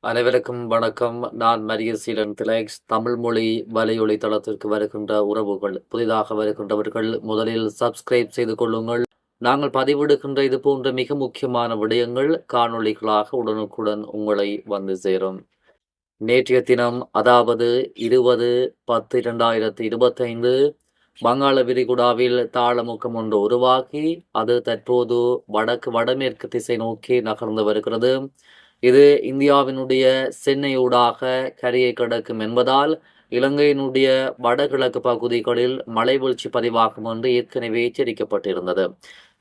அனைவருக்கும் வணக்கம். நான் மரியசீலன் திலக்ஸ். தமிழ் மொழி வலையொலி தளத்திற்கு வருகின்ற உறவுகள், புதிதாக வருகின்றவர்கள் முதலில் சப்ஸ்கிரைப் செய்து கொள்ளுங்கள். நாங்கள் பதிவிடுகின்ற இது போன்ற மிக முக்கியமான விடயங்கள் காணொளிகளாக உடனுக்குடன் உங்களை வந்து சேரும். நேற்றைய தினம், அதாவது 20/10/2025 வங்காள விரிகுடாவில் தாளமுக்கம் ஒன்று உருவாகி அது தற்போது வடமேற்கு திசை நோக்கி நகர்ந்து வருகிறது. இது இந்தியாவினுடைய சென்னையூடாக கரையை கடக்கும் என்பதால் இலங்கையினுடைய வடகிழக்கு பகுதிகளில் மழை வீழ்ச்சி பதிவாகும் என்று ஏற்கனவே எச்சரிக்கப்பட்டிருந்தது.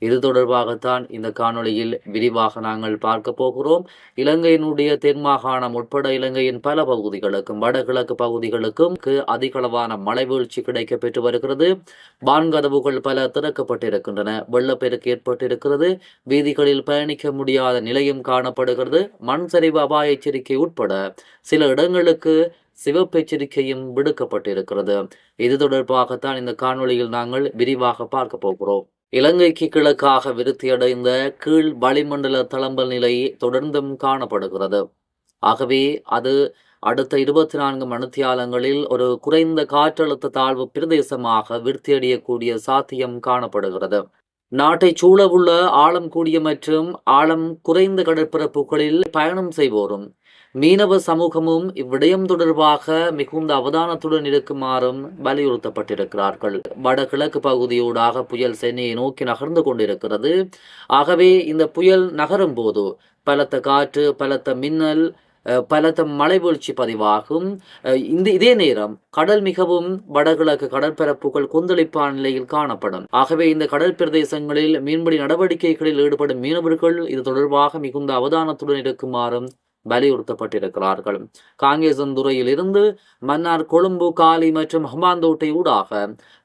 இது தொடர்பாகத்தான் இந்த காணொளியில் விரிவாக நாங்கள் பார்க்க போகிறோம். இலங்கையினுடைய தென் மாகாணம் உட்பட இலங்கையின் பல பகுதிகளுக்கும் வடகிழக்கு பகுதிகளுக்கும் அதிகளவான மழை வீழ்ச்சி கிடைக்க பெற்று வருகிறது. வான்கதவுகள் பல திறக்கப்பட்டிருக்கின்றன. வெள்ளப்பெருக்கு ஏற்பட்டிருக்கிறது. வீதிகளில் பயணிக்க முடியாத நிலையும் காணப்படுகிறது. மண் சரிவு அபாய எச்சரிக்கை உட்பட சில இடங்களுக்கு சிவப்பு எச்சரிக்கையும் விடுக்கப்பட்டிருக்கிறது. இது தொடர்பாகத்தான் இந்த காணொளியில் நாங்கள் விரிவாக பார்க்க போகிறோம். இலங்கைக்கு கிழக்காக விருத்தியடைந்த கீழ் வளிமண்டல தளம்பல் நிலை தொடர்ந்தும் காணப்படுகிறது. ஆகவே அது அடுத்த 24 மணித்தியாலங்களில் ஒரு குறைந்த காற்றழுத்த தாழ்வு பிரதேசமாக விருத்தியடையக்கூடிய சாத்தியம் காணப்படுகிறது. நாட்டை சூழவுள்ள ஆழம் கூடிய மற்றும் ஆழம் குறைந்த கடற்பரப்புகளில் பயணம் செய்வோரும் மீனவ சமூகமும் இவ்விடயம் தொடர்பாக மிகுந்த அவதானத்துடன் இருக்குமாறும் வலியுறுத்தப்பட்டிருக்கிறார்கள். வடகிழக்கு பகுதியூடாக புயல் சென்னையை நோக்கி நகர்ந்து கொண்டிருக்கிறது. ஆகவே இந்த புயல் நகரும் போது பலத்த காற்று, பலத்த மின்னல், பலத்த மழை வீழ்ச்சி பதிவாகும். இதே நேரம் கடல் மிகவும் வடகிழக்கு கடற்பரப்புகள் கொந்தளிப்பான நிலையில் காணப்படும். ஆகவே இந்த கடல் பிரதேசங்களில் மீன்பிடி நடவடிக்கைகளில் ஈடுபடும் மீனவர்கள் இது தொடர்பாக மிகுந்த அவதானத்துடன் இருக்குமாறும் வலியுறுத்தப்பட்டிருக்கிறார்கள். காங்கேசன்துறையில் இருந்து மன்னார், கொழும்பு, காலி மற்றும் ஹம்பாந்தோட்டை ஊடாக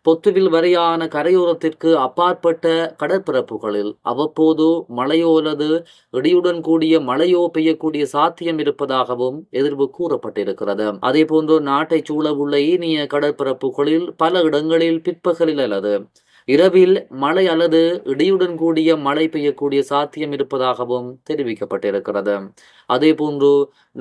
பொத்துவில் வரையான கரையோரத்திற்கு அப்பாற்பட்ட கடற்பரப்புகளில் அவ்வப்போது மழையோ அல்லது இடியுடன் கூடிய மழையோ பெய்யக்கூடிய சாத்தியம் இருப்பதாகவும் எதிர்வு கூறப்பட்டிருக்கிறது. அதே போன்று நாட்டை சூழவுள்ள ஏனைய கடற்பரப்புகளில் பல இடங்களில் பிற்பகலில் அல்லது இரவில் மழை அல்லது இடியுடன் கூடிய மழை பெய்யக்கூடிய சாத்தியம் இருப்பதாகவும் தெரிவிக்கப்பட்டிருக்கிறது. அதே போன்று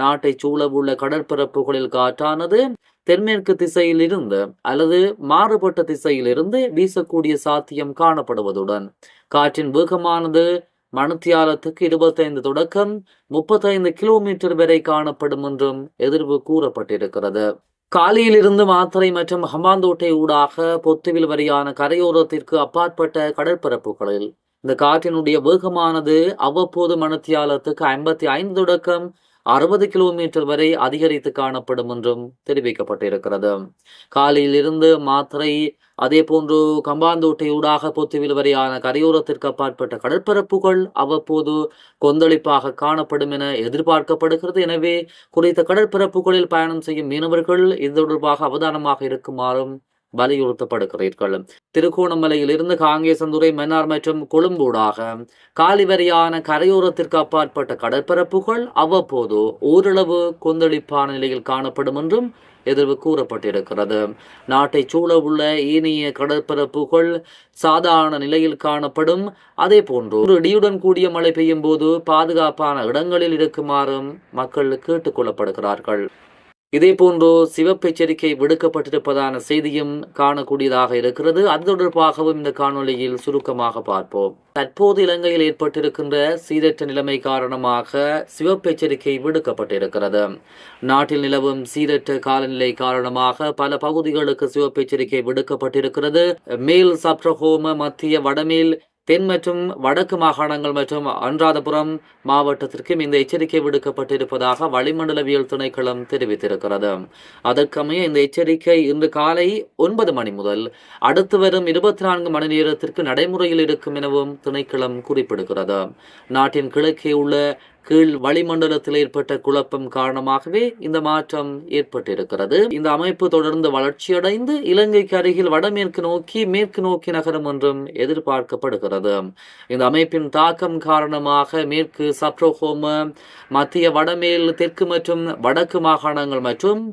நாட்டை சூழவுள்ள கடற்பரப்புகளில் காற்றானது தென்மேற்கு திசையில் இருந்து அல்லது மாறுபட்ட திசையிலிருந்து வீசக்கூடிய சாத்தியம் காணப்படுவதுடன் காற்றின் வேகமானது மணித்தியாலத்துக்கு 25 தொடக்கம் 35 கிலோமீட்டர் வரை காணப்படும் என்றும் எதிர்வு கூறப்பட்டிருக்கிறது. காலியிலிருந்து மாத்தறை மற்றும் ஹம்பாந்தோட்டை ஊடாக பொத்துவில் வரையான கரையோரத்திற்கு அப்பாற்பட்ட கடற்பரப்புகளில் இந்த காற்றினுடைய வேகமானது அவ்வப்போது மணித்தியாலத்துக்கு 55 தொடக்கம் 60 கிலோமீட்டர் வரை அதிகரித்து காணப்படும் என்றும் தெரிவிக்கப்பட்டிருக்கிறது. காலியிலிருந்து மாத்தறை, அதே போன்று கம்பாந்தோட்டை ஊடாக பொத்துவில் வரையான கரையோரத்திற்கு அப்பாற்பட்ட கடற்பரப்புகள் அவ்வப்போது கொந்தளிப்பாக காணப்படும் என எதிர்பார்க்கப்படுகிறது. எனவே குறித்த கடற்பரப்புகளில் பயணம் செய்யும் மீனவர்கள் இது தொடர்பாக அவதானமாக இருக்குமாறும் வலியுறுத்தப்படுகிறீர்கள். திருகோணமலையில் இருந்து காங்கேசன்துறை, மன்னார் மற்றும் கொழும்பூடாக காலி வரையான கரையோரத்திற்கு அப்பாற்பட்ட கடற்பரப்புகள் அவ்வப்போது ஓரளவு கொந்தளிப்பான நிலையில் காணப்படும் என்றும் எதிர்வு கூறப்பட்டிருக்கிறது. நாட்டை சூழவுள்ள ஏனைய கடற்பரப்புகள் சாதாரண நிலையில் காணப்படும். அதே போன்று இடியுடன் கூடிய மழை பெய்யும் போது பாதுகாப்பான இடங்களில் இருக்குமாறும் மக்கள் கேட்டுக்கொள்ளப்படுகிறார்கள். இதே போன்று சிவப்பு எச்சரிக்கை விடுக்கப்பட்டிருப்பதான செய்தியும் காணக்கூடியதாக இருக்கிறது. அது தொடர்பாகவும் இந்த காணொலியில் சுருக்கமாக பார்ப்போம். தற்போது இலங்கையில் ஏற்பட்டிருக்கின்ற சீரற்ற நிலைமை காரணமாக சிவப்பு எச்சரிக்கை விடுக்கப்பட்டிருக்கிறது. நாட்டில் நிலவும் சீரற்ற காலநிலை காரணமாக பல பகுதிகளுக்கு சிவப்பு எச்சரிக்கை விடுக்கப்பட்டிருக்கிறது. மேல் சப்ரஹோம, மத்திய, வடமேல், தென் மற்றும் வடக்கு மாகாணங்கள் மற்றும் அனுராதபுரம் மாவட்டத்திற்கும் இந்த எச்சரிக்கை விடுக்கப்பட்டிருப்பதாக வளிமண்டலவியல் திணைக்களம் தெரிவித்திருக்கிறது. அதற்கமைய இந்த எச்சரிக்கை இன்று காலை 9 மணி முதல் அடுத்து வரும் 24 மணி நேரத்திற்கு நடைமுறையில் இருக்கும் எனவும் திணைக்களம் குறிப்பிடுகிறது. நாட்டின் கிழக்கே உள்ள கீழ் வளிமண்டலத்தில் ஏற்பட்ட குழப்பம் காரணமாகவே இந்த மாற்றம் ஏற்பட்டிருக்கிறது. இந்த அமைப்பு தொடர்ந்து வளர்ச்சியடைந்து இலங்கைக்கு அருகில் வடமேற்கு நோக்கி மேற்கு நோக்கி நகரும் என்றும் எதிர்பார்க்கப்படுகிறது. இந்த அமைப்பின் தாக்கம் காரணமாக மேற்கு சப்ரஹோம, மத்திய, வடமேல், தெற்கு மற்றும் வடக்கு மாகாணங்கள் மற்றும்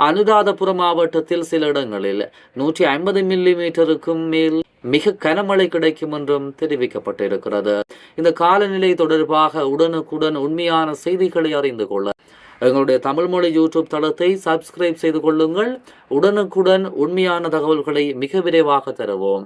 அனுராதபுரம் மாவட்டத்தில் சில இடங்களில் 150 மில்லிமீட்டருக்கும் மேல் மிக கனமழை கிடைக்கும் என்றும் தெரிவிக்கப்பட்டிருக்கிறது. இந்த காலநிலை தொடர்பாக உடனுக்குடன் உண்மையான செய்திகளை அறிந்து கொள்ள எங்களுடைய தமிழ்மொழி யூடியூப் தளத்தை சப்ஸ்கிரைப் செய்து கொள்ளுங்கள். உடனுக்குடன் உண்மையான தகவல்களை மிக விரைவாக தருவோம்.